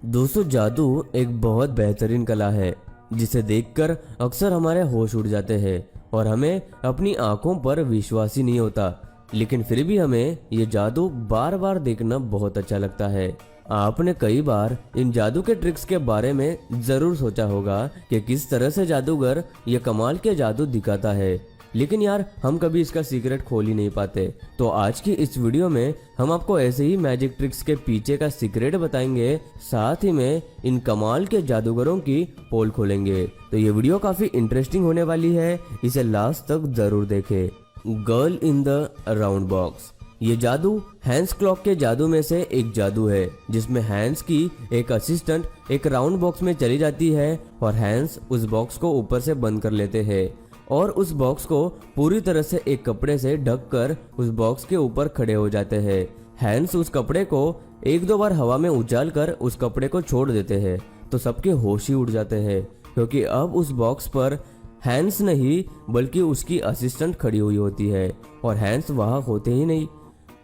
दोस्तों, जादू एक बहुत बेहतरीन कला है जिसे देखकर अक्सर हमारे होश उड़ जाते हैं और हमें अपनी आंखों पर विश्वास ही नहीं होता। लेकिन फिर भी हमें ये जादू बार बार देखना बहुत अच्छा लगता है। आपने कई बार इन जादू के ट्रिक्स के बारे में जरूर सोचा होगा कि किस तरह से जादूगर ये कमाल के जादू दिखाता है, लेकिन यार हम कभी इसका सीक्रेट खोल ही नहीं पाते। तो आज की इस वीडियो में हम आपको ऐसे ही मैजिक ट्रिक्स के पीछे का सीक्रेट बताएंगे, साथ ही में इन कमाल के जादूगरों की पोल खोलेंगे। तो ये वीडियो काफी इंटरेस्टिंग होने वाली है, इसे लास्ट तक जरूर देखें। Girl in the round box. ये जादू हैंस क्लॉक के जादू में से एक जादू है जिसमें हैंस की एक असिस्टेंट एक राउंड बॉक्स में चली जाती है और हैंस उस बॉक्स को ऊपर से बंद कर लेते हैं और उस बॉक्स को पूरी तरह से एक कपड़े से ढककर उस बॉक्स के ऊपर खड़े हो जाते हैं। हैंस उस कपड़े को एक दो बार हवा में उछाल कर उस कपड़े को छोड़ देते हैं तो सबके होश ही उड़ जाते हैं, क्योंकि अब उस बॉक्स पर हैंस नहीं बल्कि उसकी असिस्टेंट खड़ी हुई होती है और हैंस वहां होते ही नहीं।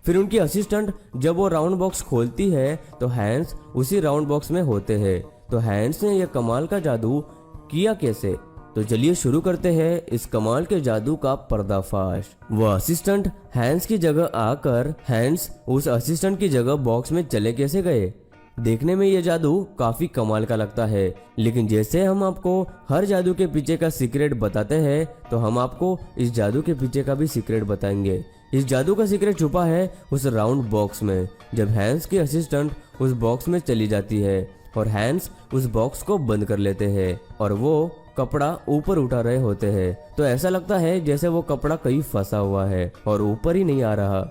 फिर उनकी असिस्टेंट जब वो राउंड बॉक्स खोलती है तो हैंस उसी राउंड बॉक्स में होते हैं। तो हैंस ने यह कमाल का जादू किया कैसे? तो चलिए शुरू करते हैं इस कमाल के जादू का पर्दाफाश। वह असिस्टेंट हैंस की जगह आकर हैंस उस असिस्टेंट की जगह बॉक्स में चले कैसे गए? देखने में यह जादू काफी कमाल का लगता है, लेकिन जैसे हम आपको हर जादू के पीछे का सीक्रेट बताते हैं तो हम आपको इस जादू के पीछे का भी सीक्रेट बताएंगे। इस जादू का सीक्रेट छुपा है उस राउंड बॉक्स में। जब हैंस की असिस्टेंट उस बॉक्स में चली जाती है और हैंस उस बॉक्स को बंद कर लेते हैं और वो कपड़ा ऊपर उठा रहे होते हैं, तो ऐसा लगता है जैसे वो कपड़ा कहीं फंसा हुआ है और ऊपर ही नहीं आ रहा।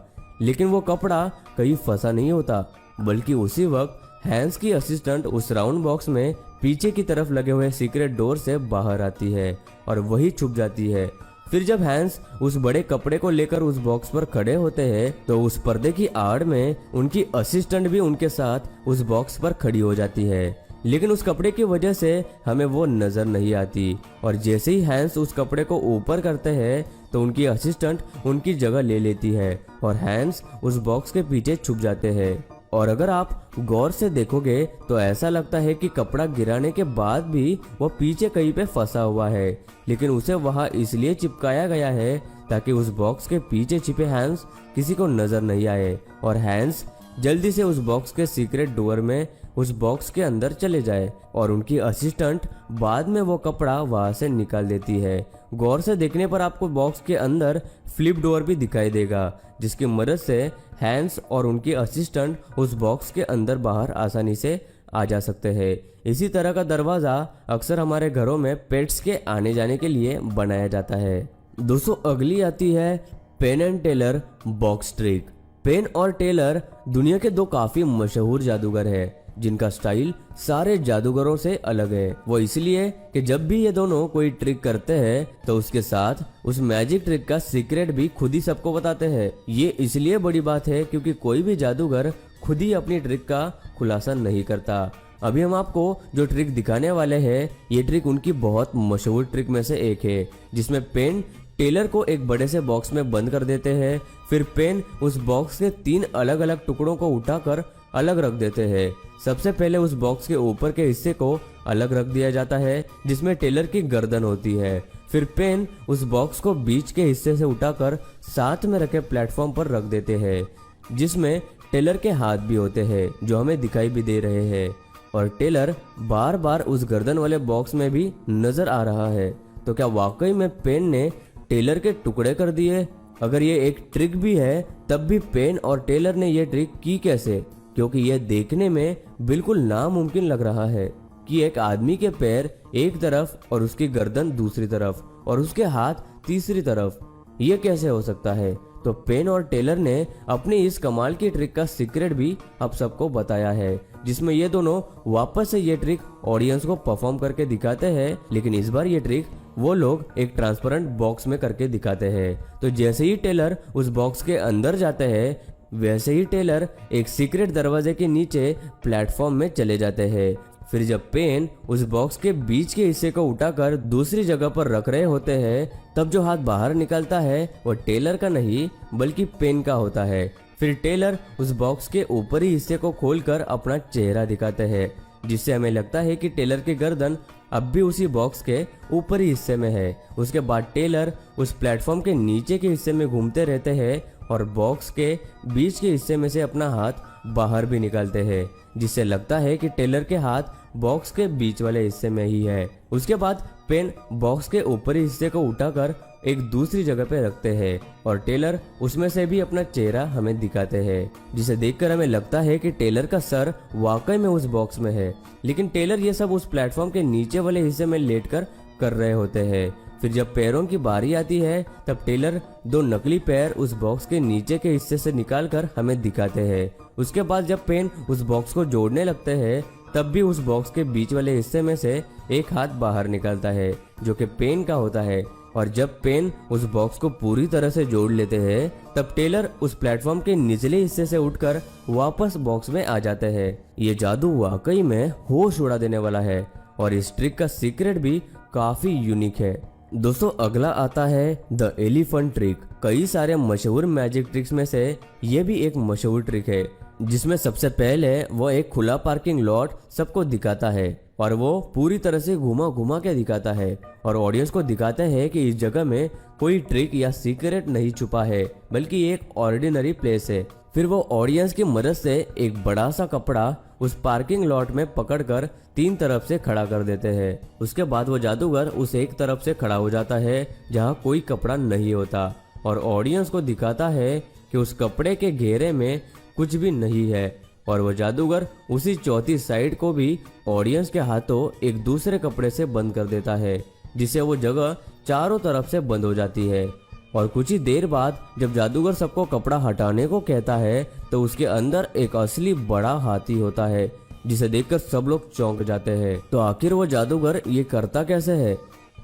लेकिन वो कपड़ा कहीं फंसा नहीं होता, बल्कि उसी वक्त हैंस की असिस्टेंट उस राउंड बॉक्स में पीछे की तरफ लगे हुए सीक्रेट डोर से बाहर आती है और वही छुप जाती है। फिर जब हैंस उस बड़े कपड़े को लेकर उस बॉक्स पर खड़े होते हैं तो उस पर्दे की आड़ में उनकी असिस्टेंट भी उनके साथ उस बॉक्स पर खड़ी हो जाती है, लेकिन उस कपड़े की वजह से हमें वो नजर नहीं आती। और जैसे ही हैंस उस कपड़े को ऊपर करते हैं तो उनकी असिस्टेंट उनकी जगह ले लेती है और हैंस उस बॉक्स के पीछे छुप जाते हैं। और अगर आप गौर से देखोगे तो ऐसा लगता है कि कपड़ा गिराने के बाद भी वो पीछे कहीं पे फंसा हुआ है, लेकिन उसे वहां इसलिए चिपकाया गया है ताकि उस बॉक्स के पीछे छिपे हैंस किसी को नजर नहीं आए और हैंस जल्दी से उस बॉक्स के सीक्रेट डोर में उस बॉक्स के अंदर चले जाए और उनकी असिस्टेंट बाद में वो कपड़ा वहां से निकाल देती है। गौर से देखने पर आपको बॉक्स के अंदर फ्लिप डोर भी दिखाई देगा, जिसकी मदद से हैंस और उनकी असिस्टेंट उस बॉक्स के अंदर बाहर आसानी से आ जा सकते हैं। इसी तरह का दरवाजा अक्सर हमारे घरों में पेट्स के आने जाने के लिए बनाया जाता है। दोस्तों, अगली आती है Penn and Teller box trick. Penn और टेलर दुनिया के दो काफी मशहूर जादूगर हैं जिनका स्टाइल सारे जादूगरों से अलग है। वो इसलिए कि जब भी ये दोनों कोई ट्रिक करते हैं तो उसके साथ उस मैजिक ट्रिक का सीक्रेट भी खुद ही सबको बताते हैं। ये इसलिए बड़ी बात है क्योंकि कोई भी जादूगर खुद ही अपनी ट्रिक का खुलासा नहीं करता। अभी हम आपको जो ट्रिक दिखाने वाले हैं, ये ट्रिक उनकी बहुत मशहूर ट्रिक में से एक है, जिसमें पेन टेलर को एक बड़े से बॉक्स में बंद कर देते हैं। फिर पेन उस बॉक्स के 3 अलग अलग टुकड़ों को उठाकर अलग रख देते हैं। सबसे पहले उस बॉक्स के ऊपर के हिस्से को अलग रख दिया जाता है जिसमें टेलर की गर्दन होती है। फिर पेन उस बॉक्स को बीच के हिस्से से उठाकर साथ में रखे प्लेटफॉर्म पर रख देते हैं, जिसमें टेलर के हाथ भी होते हैं जो हमें दिखाई भी दे रहे हैं। और टेलर बार बार उस गर्दन वाले बॉक्स में भी नजर आ रहा है। तो क्या वाकई में पेन ने टेलर के टुकड़े कर दिए? अगर ये एक ट्रिक भी है तब भी पेन और टेलर ने ये ट्रिक की कैसे? क्योंकि यह देखने में बिल्कुल नामुमकिन लग रहा है कि एक आदमी के पैर एक तरफ और उसकी गर्दन दूसरी तरफ और उसके हाथ तीसरी तरफ, ये कैसे हो सकता है? तो पेन और टेलर ने अपनी इस कमाल की ट्रिक का सीक्रेट भी आप सबको बताया है, जिसमें ये दोनों वापस से ये ट्रिक ऑडियंस को परफॉर्म करके दिखाते हैं, लेकिन इस बार ये ट्रिक वो लोग एक ट्रांसपेरेंट बॉक्स में करके दिखाते हैं। तो जैसे ही टेलर उस बॉक्स के अंदर जाते हैं वैसे ही टेलर एक सीक्रेट दरवाजे के नीचे प्लेटफॉर्म में चले जाते हैं। फिर जब पेन उस बॉक्स के बीच के हिस्से को उठाकर दूसरी जगह पर रख रहे होते हैं तब जो हाथ बाहर निकलता है वो टेलर का नहीं बल्कि पेन का होता है। फिर टेलर उस बॉक्स के ऊपरी हिस्से को खोलकर अपना चेहरा दिखाते हैं। जिससे हमें लगता है कि टेलर की गर्दन अब भी उसी बॉक्स के ऊपरी हिस्से में है। उसके बाद टेलर उस प्लेटफॉर्म के नीचे के हिस्से में घूमते रहते हैं और बॉक्स के बीच के हिस्से में से अपना हाथ बाहर भी निकालते हैं, जिससे लगता है कि टेलर के हाथ बॉक्स के बीच वाले हिस्से में ही है। उसके बाद पेन बॉक्स के ऊपरी हिस्से को उठाकर एक दूसरी जगह पे रखते हैं और टेलर उसमें से भी अपना चेहरा हमें दिखाते हैं, जिसे देखकर हमें लगता है कि टेलर का सर वाकई में उस बॉक्स में है। लेकिन टेलर ये सब उस प्लेटफॉर्म के नीचे वाले हिस्से में लेटकर कर रहे होते हैं। फिर जब पैरों की बारी आती है तब टेलर दो नकली पैर उस बॉक्स के नीचे के हिस्से से निकालकर हमें दिखाते हैं। उसके बाद जब पेन उस बॉक्स को जोड़ने लगते हैं तब भी उस बॉक्स के बीच वाले हिस्से में से एक हाथ बाहर निकलता है जो कि पेन का होता है। और जब पेन उस बॉक्स को पूरी तरह से जोड़ लेते हैं तब टेलर उस प्लेटफॉर्म के निचले हिस्से से उठकर वापस बॉक्स में आ जाते हैं। ये जादू वाकई में होश उड़ा देने वाला है और इस ट्रिक का सीक्रेट भी काफी यूनिक है। दोस्तों अगला आता है द एलिफेंट ट्रिक। कई सारे मशहूर मैजिक ट्रिक्स में से ये भी एक मशहूर ट्रिक है, जिसमें सबसे पहले वो एक खुला पार्किंग लॉट सबको दिखाता है और वो पूरी तरह से घुमा घुमा के दिखाता है और ऑडियंस को दिखाते हैं कि इस जगह में कोई ट्रिक या सीक्रेट नहीं छुपा है, बल्कि एक ऑर्डिनरी प्लेस है। फिर वो ऑडियंस की मदद से एक बड़ा सा कपड़ा उस पार्किंग लॉट में पकड़कर तीन तरफ से खड़ा कर देते हैं। उसके बाद वो जादूगर उस एक तरफ से खड़ा हो जाता है जहाँ कोई कपड़ा नहीं होता और ऑडियंस को दिखाता है कि उस कपड़े के घेरे में कुछ भी नहीं है और वो जादूगर उसी चौथी साइड को भी ऑडियंस के हाथों एक दूसरे कपड़े से बंद कर देता है, जिससे वो जगह चारों तरफ से बंद हो जाती है। और कुछ ही देर बाद जब जादूगर सबको कपड़ा हटाने को कहता है तो उसके अंदर एक असली बड़ा हाथी होता है, जिसे देखकर सब लोग चौंक जाते हैं। तो आखिर वो जादूगर ये करता कैसे है,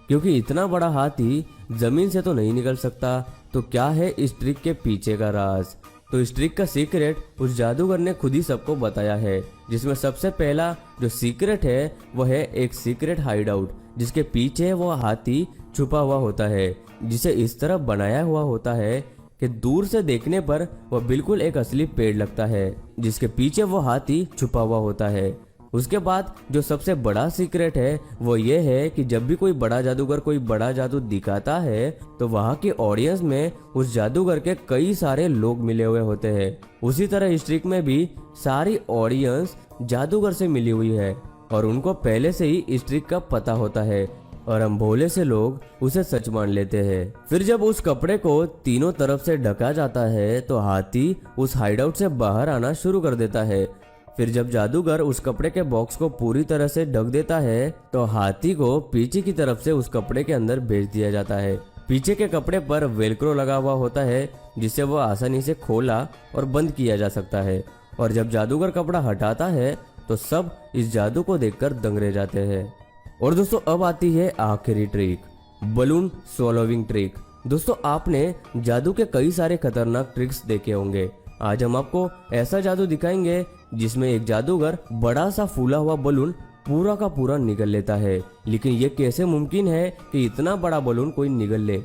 क्योंकि इतना बड़ा हाथी जमीन से तो नहीं निकल सकता। तो क्या है इस ट्रिक के पीछे का राज? तो इस ट्रिक का सीक्रेट उस जादूगर ने खुद ही सबको बताया है, जिसमें सबसे पहला जो सीक्रेट है वो है एक सीक्रेट हाइड आउट, जिसके पीछे वो हाथी छुपा हुआ होता है, जिसे इस तरह बनाया हुआ होता है कि दूर से देखने पर वह बिल्कुल एक असली पेड़ लगता है, जिसके पीछे वो हाथी छुपा हुआ होता है। उसके बाद जो सबसे बड़ा सीक्रेट है वो ये है कि जब भी कोई बड़ा जादूगर कोई बड़ा जादू दिखाता है तो वहाँ की ऑडियंस में उस जादूगर के कई सारे लोग मिले हुए होते हैं। उसी तरह इस ट्रिक में भी सारी ऑडियंस जादूगर से मिली हुई है और उनको पहले से ही इस ट्रिक का पता होता है और हम भोले से लोग उसे सच मान लेते हैं। फिर जब उस कपड़े को तीनों तरफ से ढका जाता है तो हाथी उस हाइडआउट से बाहर आना शुरू कर देता है। फिर जब जादूगर उस कपड़े के बॉक्स को पूरी तरह से ढक देता है तो हाथी को पीछे की तरफ से उस कपड़े के अंदर भेज दिया जाता है। पीछे के कपड़े पर वेलक्रो लगा हुआ होता है, जिससे वो आसानी से खोला और बंद किया जा सकता है। और जब जादूगर कपड़ा हटाता है तो सब इस जादू को देखकर दंग रह जाते हैं। और दोस्तों अब आती है आखिरी ट्रिक, बलून स्वॉलोविंग ट्रिक। दोस्तों आपने जादू के कई सारे खतरनाक ट्रिक्स देखे होंगे। आज हम आपको ऐसा जादू दिखाएंगे जिसमें एक जादूगर बड़ा सा फूला हुआ बलून पूरा का पूरा निगल लेता है। लेकिन ये कैसे मुमकिन है कि इतना बड़ा बलून कोई निगल ले,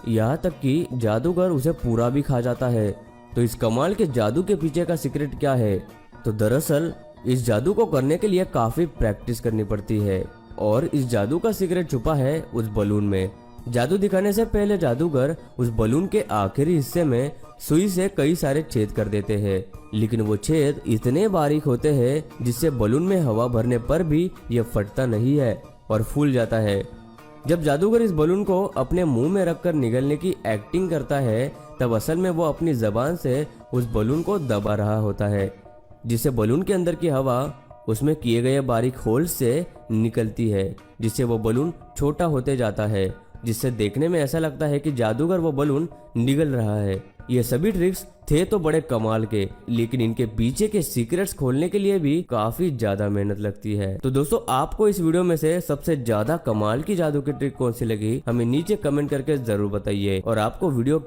यहाँ तक कि जादूगर उसे पूरा भी खा जाता है। तो इस कमाल के जादू के पीछे का सीक्रेट क्या है? तो दरअसल इस जादू को करने के लिए काफी प्रैक्टिस करनी पड़ती है और इस जादू का सीक्रेट छुपा है उस बलून में। जादू दिखाने से पहले जादूगर उस बलून के आखिरी हिस्से में सुई से कई सारे छेद कर देते हैं, लेकिन वो छेद इतने बारीक होते हैं जिससे बलून में हवा भरने पर भी यह फटता नहीं है और फूल जाता है। जब जादूगर इस बलून को अपने मुंह में रखकर निगलने की एक्टिंग करता है तब असल में वो अपनी जबान से उस बलून को दबा रहा होता है, जिससे बलून के अंदर की हवा उसमें किए गए बारीक होल से निकलती है, जिससे वो बलून छोटा होते जाता है, जिससे देखने में ऐसा लगता है कि जादूगर वो बलून निगल रहा है। ये सभी ट्रिक्स थे तो बड़े कमाल के, लेकिन इनके पीछे के सीक्रेट्स खोलने के लिए भी काफी ज्यादा मेहनत लगती है। तो दोस्तों आपको इस वीडियो में से सबसे ज्यादा कमाल की जादू की ट्रिक कौन सी लगी हमें नीचे कमेंट करके जरूर बताइए। और आपको वीडियो